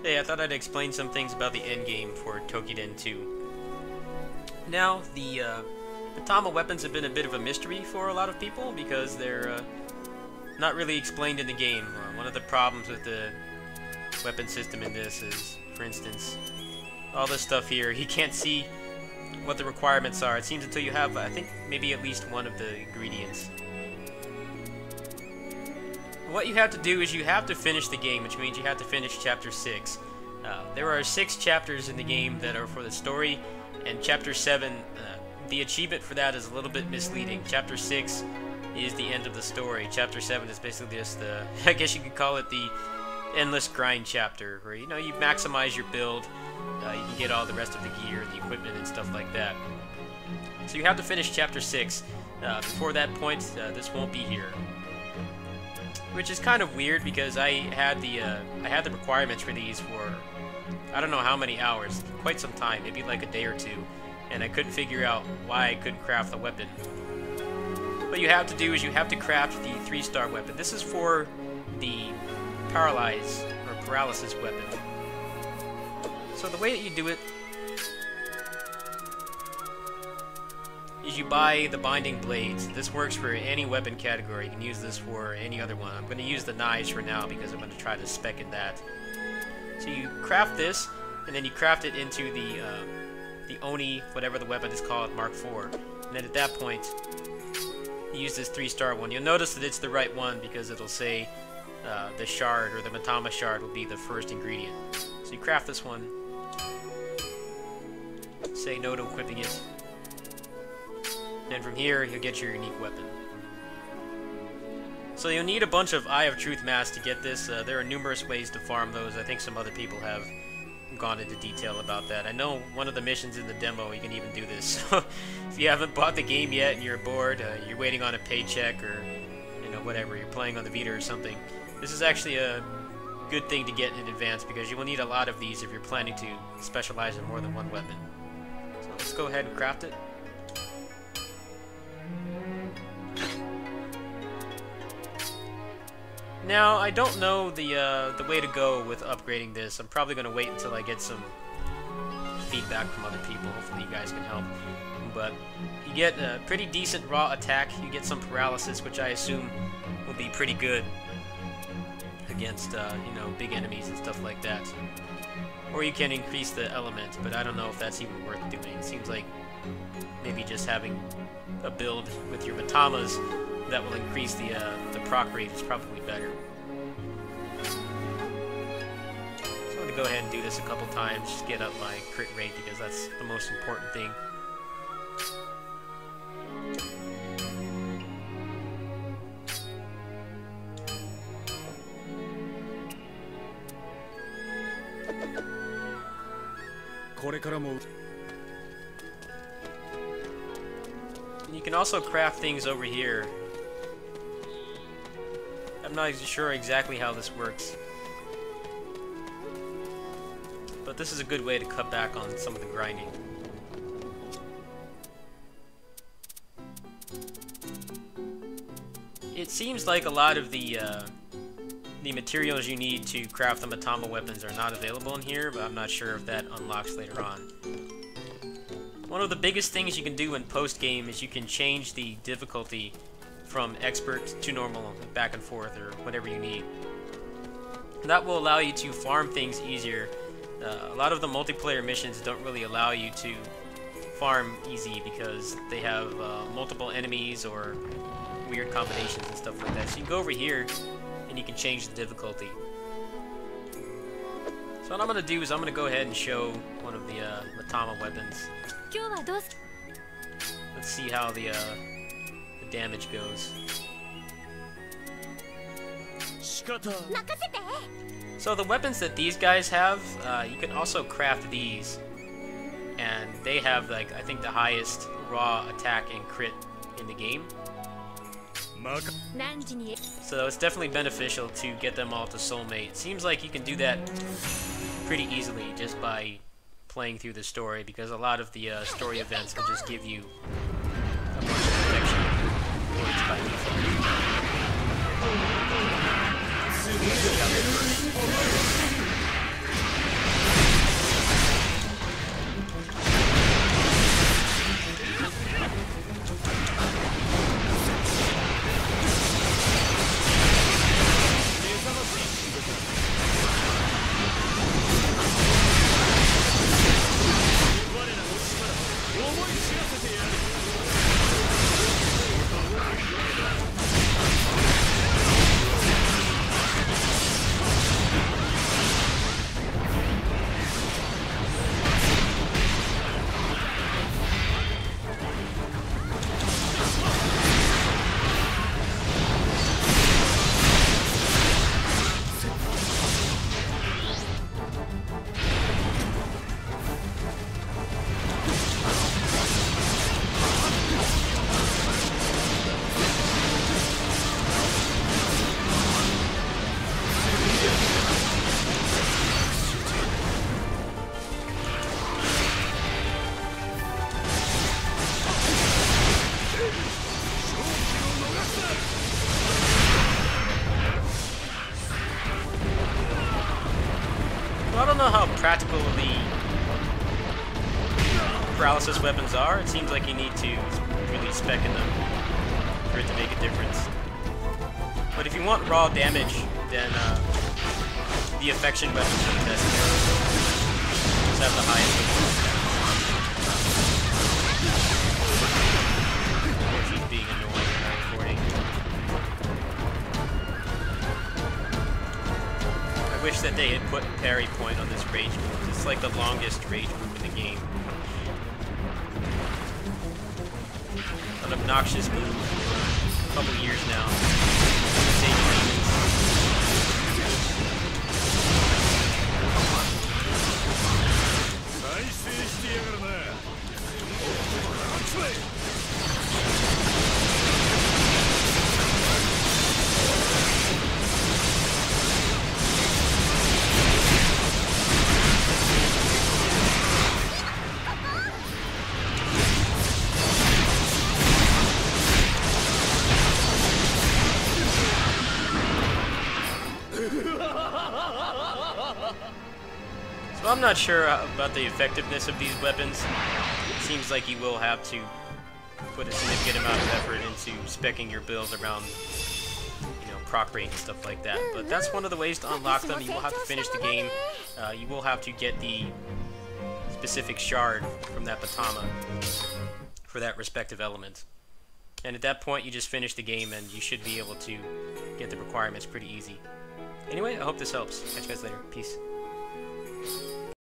Hey, I thought I'd explain some things about the endgame for Toukiden 2. Now, the Mitama Weapons have been a bit of a mystery for a lot of people because they're not really explained in the game. One of the problems with the weapon system in this is, for instance, all this stuff here, you can't see what the requirements are. It seems until you have, I think, maybe at least one of the ingredients. What you have to do is you have to finish the game, which means you have to finish Chapter 6. There are 6 chapters in the game that are for the story, and Chapter 7, the achievement for that is a little bit misleading. Chapter 6 is the end of the story. Chapter 7 is basically just the, I guess you could call it the endless grind chapter, where, you know, you maximize your build, you can get all the rest of the gear, the equipment, and stuff like that. So you have to finish Chapter 6. Before that point, this won't be here. Which is kind of weird because I had the requirements for these for I don't know how many hours, quite some time, maybe like a day or two, and I couldn't figure out why I couldn't craft the weapon. What you have to do is you have to craft the 3-star weapon. This is for the paralysis weapon. So the way that you do it is you buy the binding blades. This works for any weapon category. You can use this for any other one. I'm going to use the knives for now because I'm going to try to spec in that. So you craft this, and then you craft it into the Oni, whatever the weapon is called, Mark IV. And then at that point, you use this 3-star one. You'll notice that it's the right one because it'll say the shard, or the Mitama shard, will be the first ingredient. So you craft this one. Say no to equipping it. And from here, you'll get your unique weapon. So you'll need a bunch of Eye of Truth masks to get this. There are numerous ways to farm those. I think some other people have gone into detail about that. I know one of the missions in the demo, you can even do this. So if you haven't bought the game yet and you're bored, you're waiting on a paycheck, or you know, whatever, you're playing on the Vita or something, this is actually a good thing to get in advance because you will need a lot of these if you're planning to specialize in more than one weapon. So let's go ahead and craft it. Now, I don't know the way to go with upgrading this. I'm probably going to wait until I get some feedback from other people. Hopefully you guys can help. But you get a pretty decent raw attack. You get some paralysis, which I assume will be pretty good against, you know, big enemies and stuff like that. Or you can increase the element, but I don't know if that's even worth doing. It seems like maybe just having a build with your Mitamas that will increase the proc rate is probably better. So I'm going to go ahead and do this a couple times, just get up my crit rate because that's the most important thing. And you can also craft things over here. I'm not sure exactly how this works, but this is a good way to cut back on some of the grinding. It seems like a lot of the materials you need to craft the Mitama weapons are not available in here, but I'm not sure if that unlocks later on. One of the biggest things you can do in post-game is you can change the difficulty from expert to normal, back and forth, or whatever you need. That will allow you to farm things easier. A lot of the multiplayer missions don't really allow you to farm easy because they have multiple enemies or weird combinations and stuff like that. So you can go over here and you can change the difficulty. So what I'm going to do is I'm going to go ahead and show one of the Mitama weapons. Let's see how the damage goes. So the weapons that these guys have, you can also craft these, and they have, like, I think the highest raw attack and crit in the game. So it's definitely beneficial to get them all to soulmate. It seems like you can do that pretty easily just by playing through the story, because a lot of the story events will just give you a bunch of protection points by default. Well, I don't know how practical the paralysis weapons are. It seems like you need to really spec in them for it to make a difference. But if you want raw damage, then the affection weapons are the best. Those have the highest weapons. She's being annoying in that recording. I wish that they had put parry point on this rage move. It's like the longest rage move in the game. An obnoxious move for a couple years now. Saving demons. So I'm not sure about the effectiveness of these weapons. It seems like you will have to put a significant amount of effort into speccing your build around, you know, proc rate and stuff like that. But that's one of the ways to unlock them. You will have to finish the game. You will have to get the specific shard from that Mitama for that respective element. And at that point, you just finish the game and you should be able to get the requirements pretty easy. Anyway, I hope this helps. Catch you guys later. Peace.